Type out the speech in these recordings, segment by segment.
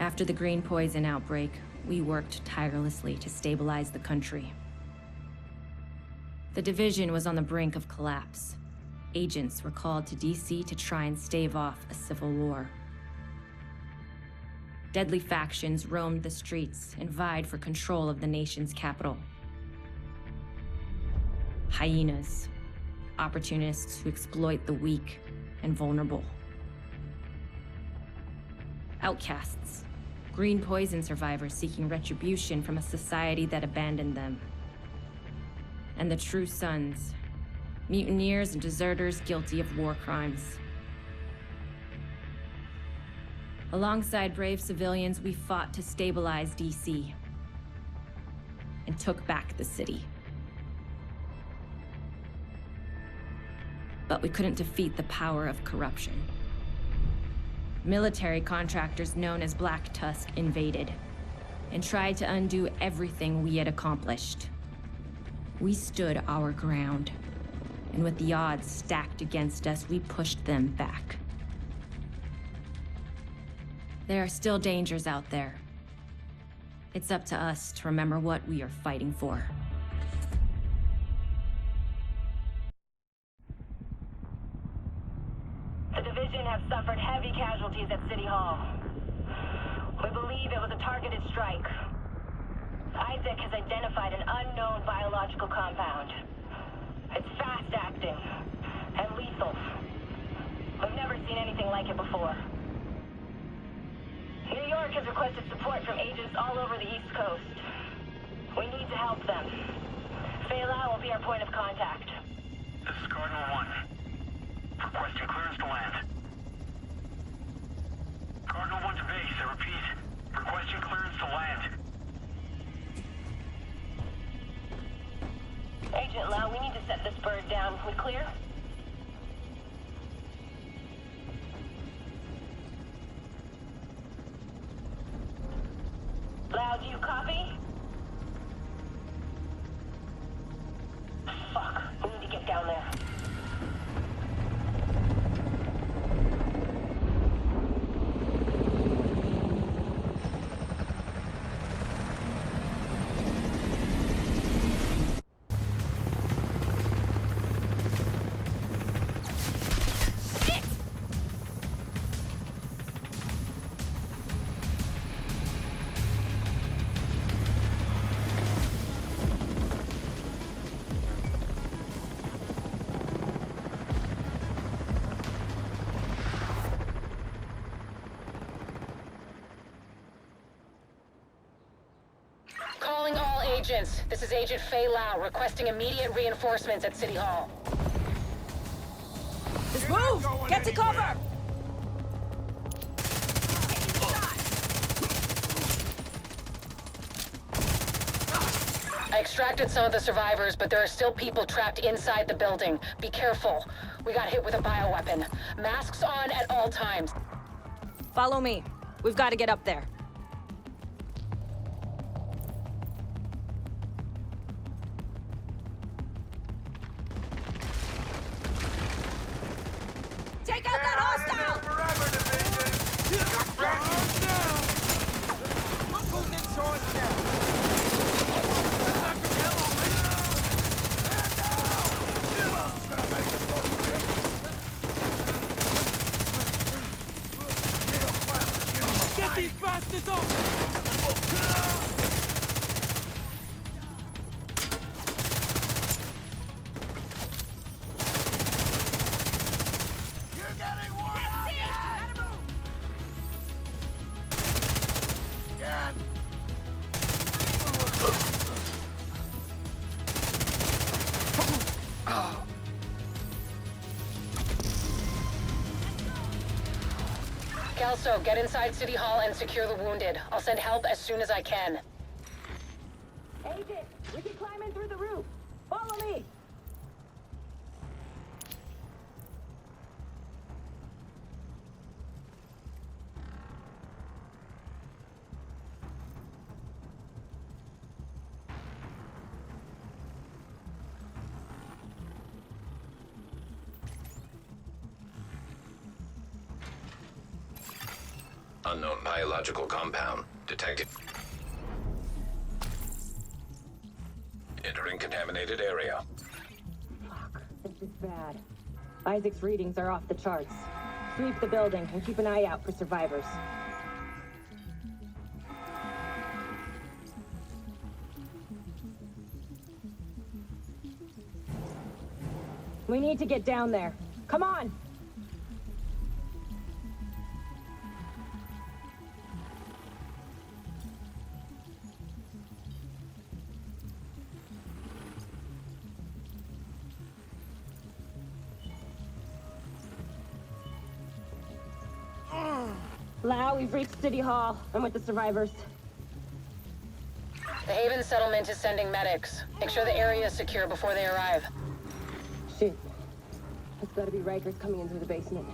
After the green poison outbreak, we worked tirelessly to stabilize the country. The division was on the brink of collapse. Agents were called to DC to try and stave off a civil war. Deadly factions roamed the streets and vied for control of the nation's capital. Hyenas, opportunists who exploit the weak and vulnerable. Outcasts, green poison survivors seeking retribution from a society that abandoned them. And the true sons, mutineers and deserters guilty of war crimes. Alongside brave civilians, we fought to stabilize DC and took back the city. But we couldn't defeat the power of corruption. Military contractors known as Black Tusk invaded and tried to undo everything we had accomplished. We stood our ground, and with the odds stacked against us, we pushed them back. There are still dangers out there. It's up to us to remember what we are fighting for. The division have suffered heavy casualties at City Hall. We believe it was a targeted strike. Isaac has identified an unknown biological compound. It's fast-acting and lethal. We've never seen anything like it before. New York has requested support from agents all over the East Coast. We need to help them. Faye Lau will be our point of contact. This is Cardinal 1. Requesting clearance to land. Cardinal 1 to base, I repeat. Requesting clearance to land. Agent Lau, we need to set this bird down. We clear? Lau, do you copy? Fuck, we need to get down there. Calling all agents. This is Agent Faye Lau, requesting immediate reinforcements at City Hall. Let's move! Get to cover! I extracted some of the survivors, but there are still people trapped inside the building. Be careful. We got hit with a bioweapon. Masks on at all times. Follow me. We've got to get up there. Take out that hostile! Get these bastards off! Kelso, get inside City Hall and secure the wounded. I'll send help as soon as I can. Agent, we can climb in through the roof. Follow me. Unknown biological compound detected. Entering contaminated area. Fuck, this is bad. Isaac's readings are off the charts. Sweep the building and keep an eye out for survivors. We need to get down there. Come on! Lau, we've reached City Hall. I'm with the survivors. The Haven settlement is sending medics. Make sure the area is secure before they arrive. Shit. It's gotta be Rikers coming in through the basement.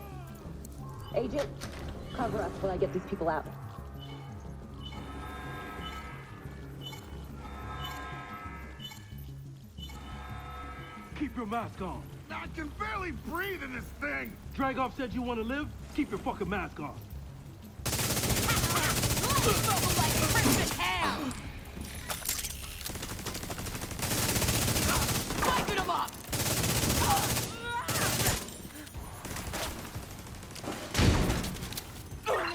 Agent, cover us while I get these people out. Keep your mask on. I can barely breathe in this thing! Dragoff said you want to live? Keep your fucking mask on.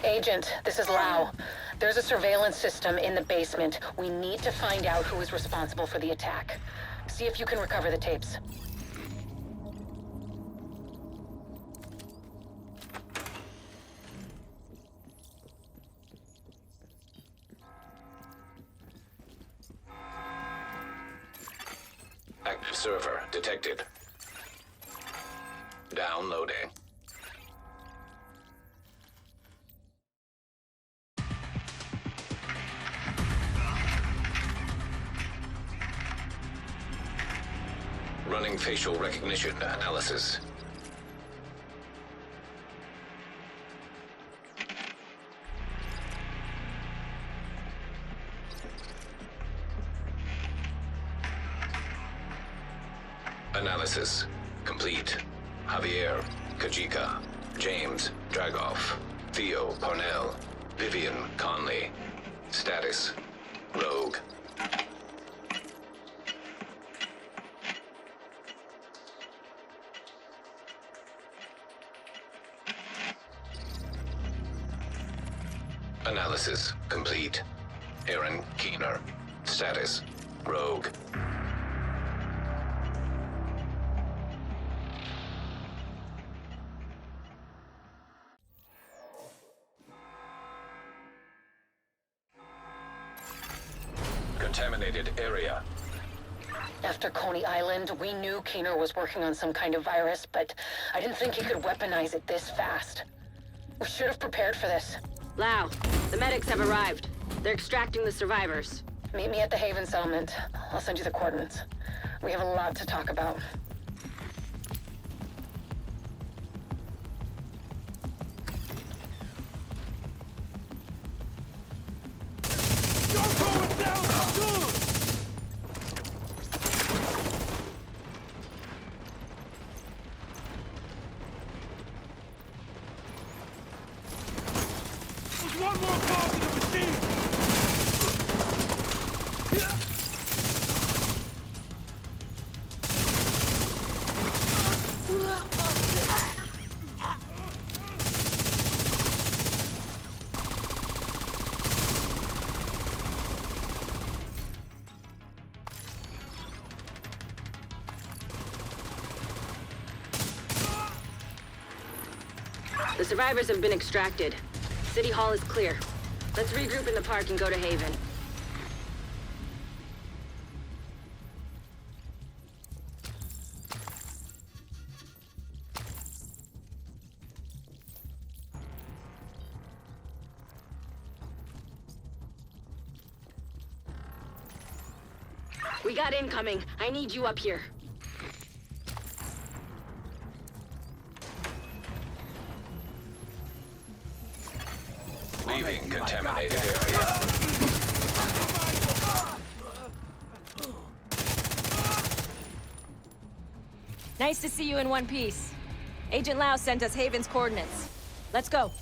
Agent, this is Lau. There's a surveillance system in the basement. We need to find out who is responsible for the attack. See if you can recover the tapes. Active server detected. Downloading. Running facial recognition analysis. Analysis complete. Javier, Kajika, James, Dragoff, Theo, Parnell, Vivian, Conley. Status, Rogue. Analysis complete. Aaron Keener. Status, Rogue. Contaminated area. After Coney Island, we knew Keener was working on some kind of virus, but I didn't think he could weaponize it this fast. We should have prepared for this. Lau, the medics have arrived. They're extracting the survivors. Meet me at the Haven settlement. I'll send you the coordinates. We have a lot to talk about. You're going down good! There's one more cog in the machine! The survivors have been extracted. City Hall is clear. Let's regroup in the park and go to Haven. We got incoming. I need you up here. Leaving contaminated area. Nice to see you in one piece. Agent Lau sent us Haven's coordinates. Let's go.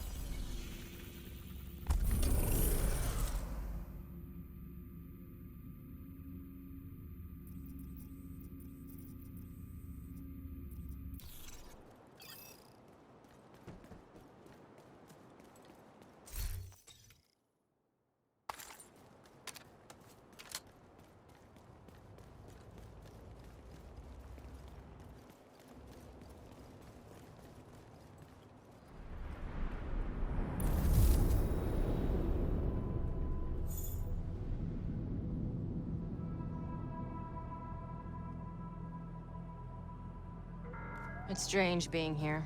It's strange being here,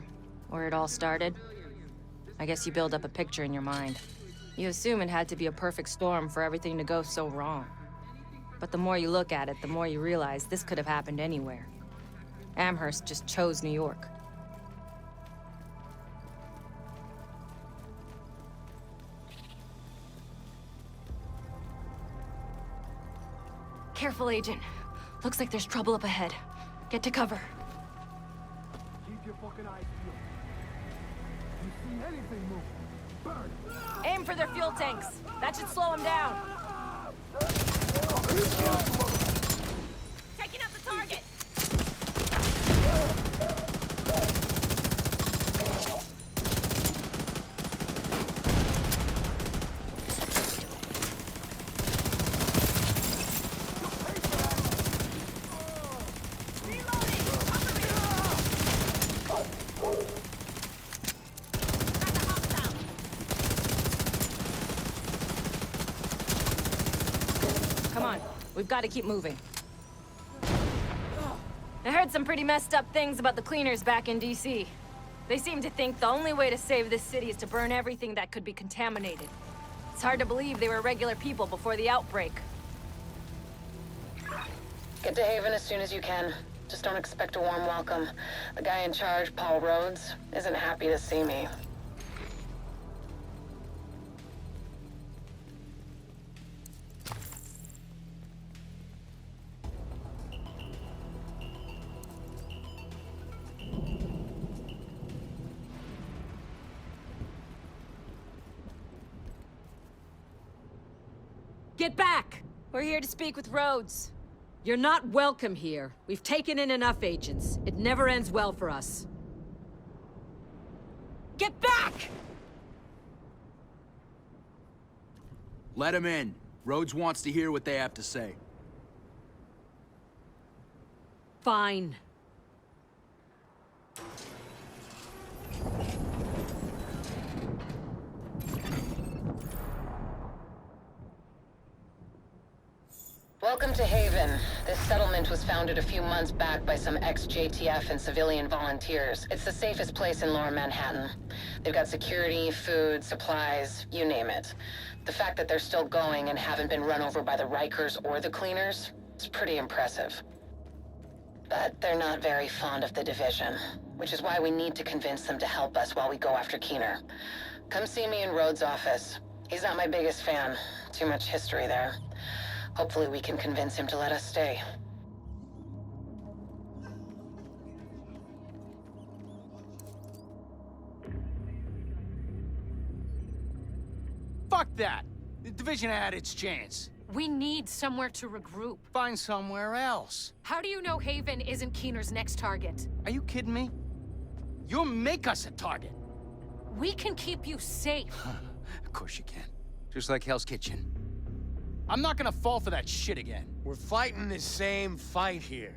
where it all started. I guess you build up a picture in your mind. You assume it had to be a perfect storm for everything to go so wrong. But the more you look at it, the more you realize this could have happened anywhere. Amherst just chose New York. Careful, Agent. Looks like there's trouble up ahead. Get to cover. Keep your fucking eyes peeled. You see anything move, burn. Aim for their fuel tanks. That should slow them down. Taking out the target. Come on, we've got to keep moving. I heard some pretty messed up things about the cleaners back in DC. They seem to think the only way to save this city is to burn everything that could be contaminated. It's hard to believe they were regular people before the outbreak. Get to Haven as soon as you can. Just don't expect a warm welcome. The guy in charge, Paul Rhodes, isn't happy to see me. Get back! We're here to speak with Rhodes. You're not welcome here. We've taken in enough agents. It never ends well for us. Get back! Let him in. Rhodes wants to hear what they have to say. Fine. Welcome to Haven. This settlement was founded a few months back by some ex-JTF and civilian volunteers. It's the safest place in Lower Manhattan. They've got security, food, supplies, you name it. The fact that they're still going and haven't been run over by the Rikers or the Cleaners is pretty impressive. But they're not very fond of the Division, which is why we need to convince them to help us while we go after Keener. Come see me in Rhodes' office. He's not my biggest fan. Too much history there. Hopefully we can convince him to let us stay. Fuck that! The Division had its chance. We need somewhere to regroup. Find somewhere else. How do you know Haven isn't Keener's next target? Are you kidding me? You'll make us a target. We can keep you safe. Of course you can. Just like Hell's Kitchen. I'm not gonna fall for that shit again. We're fighting the same fight here.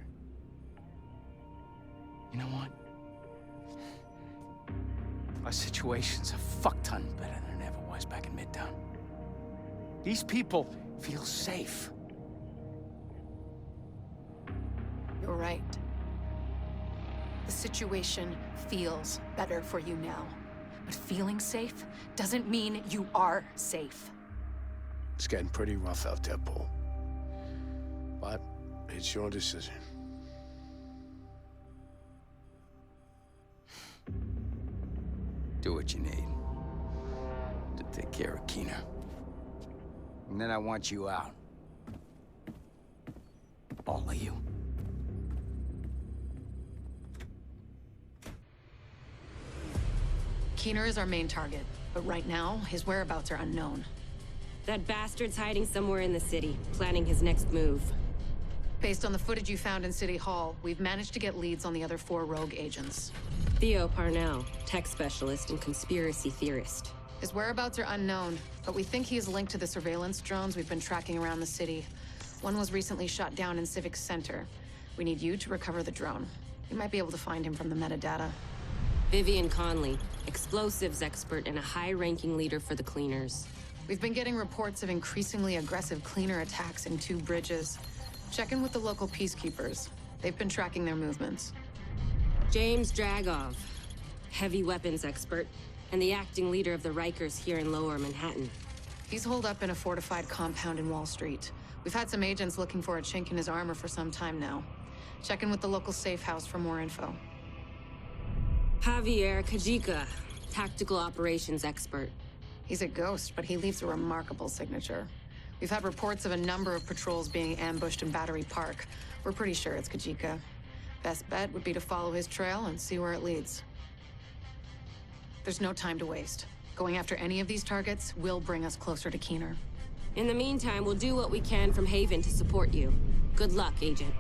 You know what? Our situation's a fuck-ton better than it ever was back in Midtown. These people feel safe. You're right. The situation feels better for you now. But feeling safe doesn't mean you are safe. It's getting pretty rough out there, Paul. But it's your decision. Do what you need to take care of Keener. And then I want you out. All of you. Keener is our main target, but right now, his whereabouts are unknown. That bastard's hiding somewhere in the city, planning his next move. Based on the footage you found in City Hall, we've managed to get leads on the other 4 rogue agents. Theo Parnell, tech specialist and conspiracy theorist. His whereabouts are unknown, but we think he is linked to the surveillance drones we've been tracking around the city. One was recently shot down in Civic Center. We need you to recover the drone. You might be able to find him from the metadata. Vivian Conley, explosives expert and a high-ranking leader for the Cleaners. We've been getting reports of increasingly aggressive Cleaner attacks in 2 bridges. Check in with the local peacekeepers. They've been tracking their movements. James Dragov, heavy weapons expert, and the acting leader of the Rikers here in Lower Manhattan. He's holed up in a fortified compound in Wall Street. We've had some agents looking for a chink in his armor for some time now. Check in with the local safe house for more info. Javier Kajika, tactical operations expert. He's a ghost, but he leaves a remarkable signature. We've had reports of a number of patrols being ambushed in Battery Park. We're pretty sure it's Kajika. Best bet would be to follow his trail and see where it leads. There's no time to waste. Going after any of these targets will bring us closer to Keener. In the meantime, we'll do what we can from Haven to support you. Good luck, Agent.